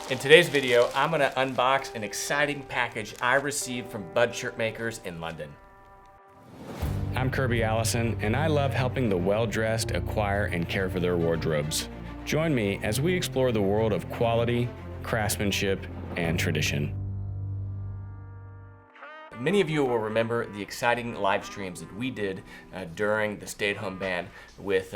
In today's video, I'm going to unbox an exciting package I received from Budd Shirtmakers in London. I'm Kirby Allison, and I love helping the well-dressed acquire and care for their wardrobes. Join me as we explore the world of quality, craftsmanship, and tradition. Many of you will remember the exciting live streams that we did during the stay-at-home ban with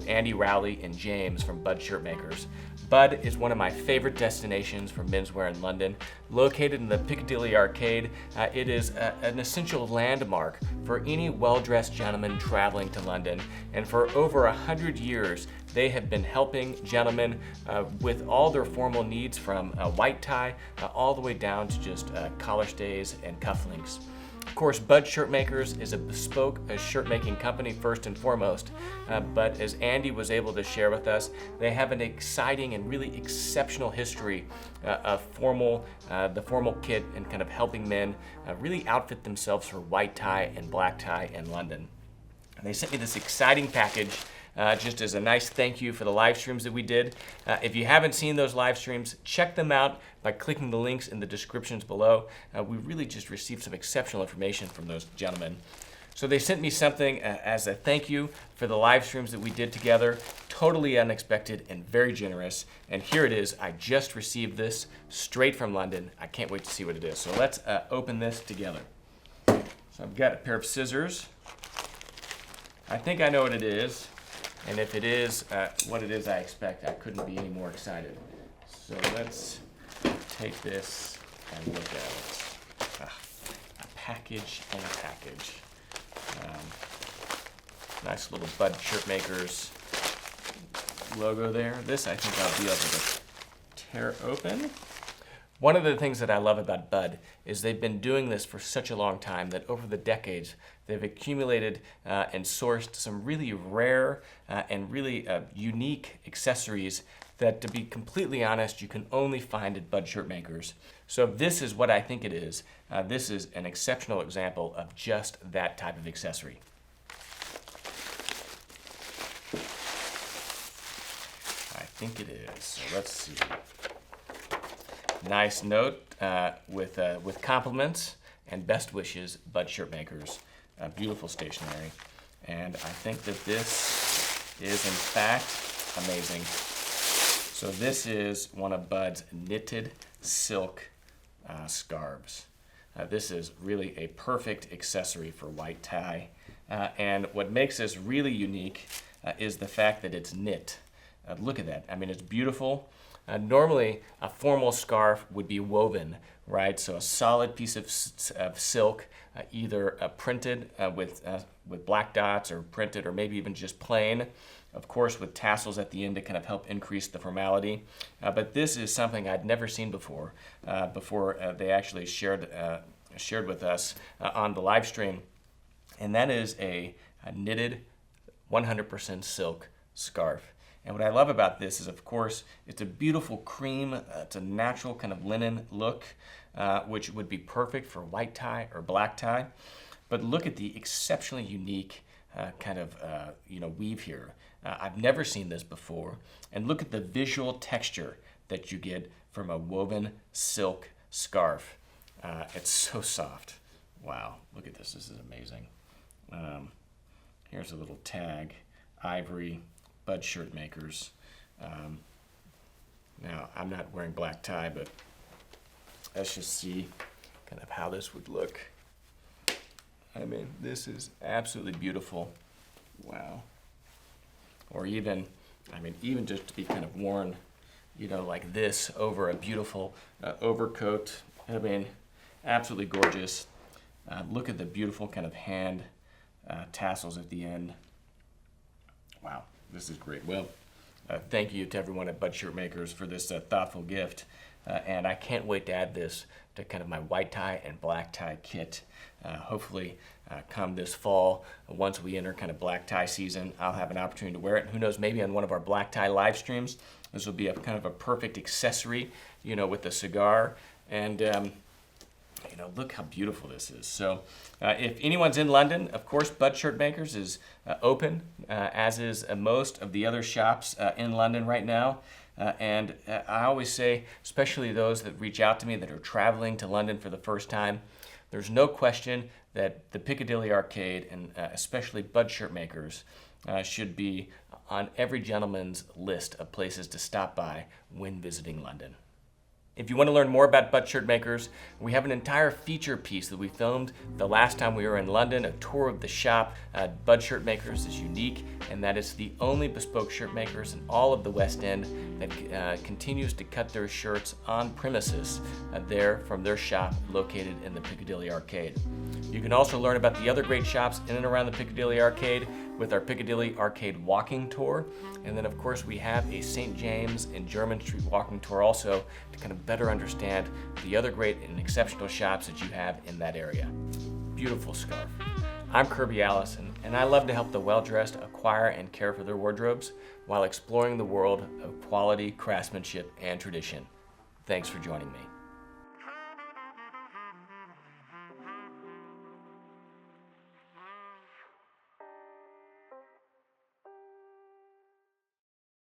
Andy, Rowley, and James from Budd Shirtmakers. Budd is one of my favorite destinations for menswear in London. Located in the Piccadilly arcade, it is an essential landmark for any well-dressed gentleman traveling to London. And for over 100 years, they have been helping gentlemen with all their formal needs, from a white tie all the way down to just collar stays and cufflinks. Of course, Budd Shirtmakers is a bespoke shirt making company first and foremost, but as Andy was able to share with us, they have an exciting and really exceptional history of the formal kit and kind of helping men really outfit themselves for white tie and black tie in London. And they sent me this exciting package just as a nice thank you for the live streams that we did. If you haven't seen those live streams, check them out by clicking the links in the descriptions below. We really just received some exceptional information from those gentlemen. So they sent me something as a thank you for the live streams that we did together. Totally unexpected and very generous. And here it is. I just received this straight from London. I can't wait to see what it is. So let's open this together. So I've got a pair of scissors. I think I know what it is. And if it is what it is I expect, I couldn't be any more excited. So let's take this and look at it. A package and a package. Nice little Budd Shirtmakers logo there. This I think I'll be able to tear open. One of the things that I love about Budd is they've been doing this for such a long time that over the decades they've accumulated and sourced some really rare and really unique accessories that, to be completely honest, you can only find at Budd Shirtmakers. So if this is what I think it is, this is an exceptional example of just that type of accessory. I think it is. So let's see. Nice note with compliments and best wishes, Budd Shirtmakers. Beautiful stationery. And I think that this is in fact amazing. So this is one of Budd's knitted silk scarves. This is really a perfect accessory for white tie. And what makes this really unique is the fact that it's knit. Look at that. I mean, it's beautiful. Normally, a formal scarf would be woven, right? So a solid piece of silk, either printed with black dots, or printed, or maybe even just plain, of course with tassels at the end to kind of help increase the formality. But this is something I'd never seen before they actually shared with us on the live stream. And that is a knitted 100% silk scarf. And what I love about this is, of course, it's a beautiful cream. It's a natural kind of linen look, which would be perfect for white tie or black tie. But look at the exceptionally unique kind of weave here. I've never seen this before. And look at the visual texture that you get from a woven silk scarf. It's so soft. Wow, look at this. This is amazing. Here's a little tag, ivory, Budd Shirtmakers. Now, I'm not wearing black tie, but let's just see kind of how this would look. I mean, this is absolutely beautiful. Wow. Or even just to be kind of worn, like this over a beautiful overcoat. I mean, absolutely gorgeous. Look at the beautiful kind of hand tassels at the end. Wow. This is great. Well, thank you to everyone at Budd Shirtmakers for this thoughtful gift. And I can't wait to add this to kind of my white tie and black tie kit. Hopefully come this fall, once we enter kind of black tie season, I'll have an opportunity to wear it. Who knows, maybe on one of our black tie live streams, this will be a kind of a perfect accessory, with the cigar. And look how beautiful this is. So if anyone's in London, of course, Budd Shirtmakers is open, as is most of the other shops in London right now. And I always say, especially those that reach out to me that are traveling to London for the first time, there's no question that the Piccadilly Arcade and especially Budd Shirtmakers should be on every gentleman's list of places to stop by when visiting London. If you want to learn more about Budd Shirtmakers, we have an entire feature piece that we filmed the last time we were in London, a tour of the shop. Budd Shirtmakers is unique, and that is the only bespoke shirt makers in all of the West End that continues to cut their shirts on premises there from their shop located in the Piccadilly Arcade. You can also learn about the other great shops in and around the Piccadilly Arcade with our Piccadilly Arcade walking tour. And then of course we have a St. James and Jermyn Street walking tour also to kind of better understand the other great and exceptional shops that you have in that area. Beautiful scarf. I'm Kirby Allison, and I love to help the well-dressed acquire and care for their wardrobes while exploring the world of quality, craftsmanship, and tradition. Thanks for joining me.